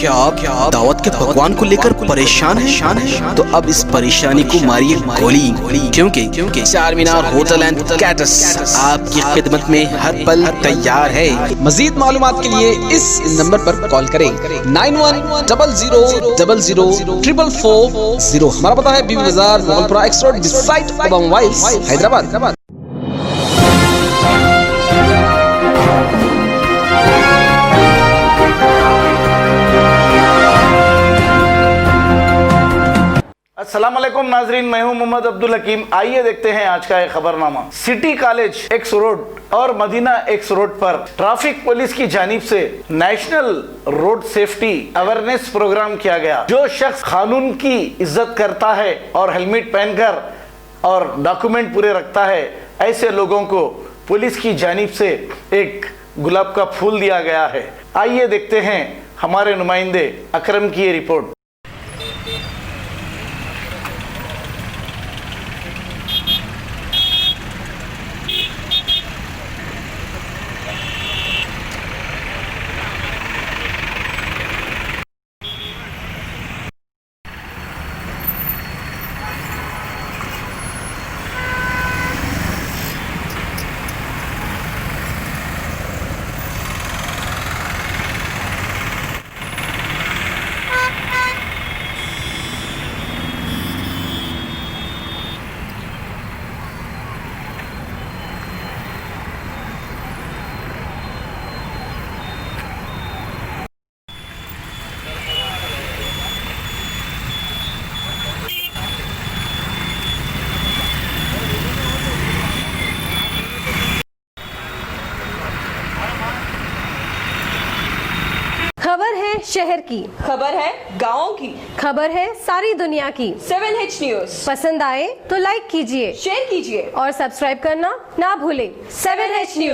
क्या आप दावत के पकवान को लेकर परेशान है? तो अब इस परेशानी को मारिए गोली, क्योंकि चार मीनार होटल एंड कैटर्स आपकी खिदमत में हर पल तैयार है। मजीद मालूमात के लिए इस नंबर पर कॉल करें 9100004440। हमारा पता है Bibi Bazaar, Moghalpura X road, beside Obama वाइल्स, हैदराबाद। अस्सलाम वालेकुम नाजरीन, मैं हूं मोहम्मद अब्दुल हकीम। आइए देखते हैं आज का एक खबरनामा। सिटी कॉलेज एक्स रोड और मदीना एक्स रोड पर ट्रैफिक पुलिस की जानिब से national road safety awareness program किया गया। जो शख्स कानून की इज्जत करता है और हेलमेट पहनकर और डॉक्यूमेंट पूरे रखता है, ऐसे लोगों को पुलिस की जानिब से एक गुलाब का फूल दिया गया है। आइए देखते हैं हमारे नुमाइंदे अकरम की ये रिपोर्ट। खबर है शहर की, खबर है गाँव की, खबर है सारी दुनिया की। 7H न्यूज पसंद आए तो लाइक कीजिए, शेयर कीजिए और सब्सक्राइब करना ना भूलें। 7H news.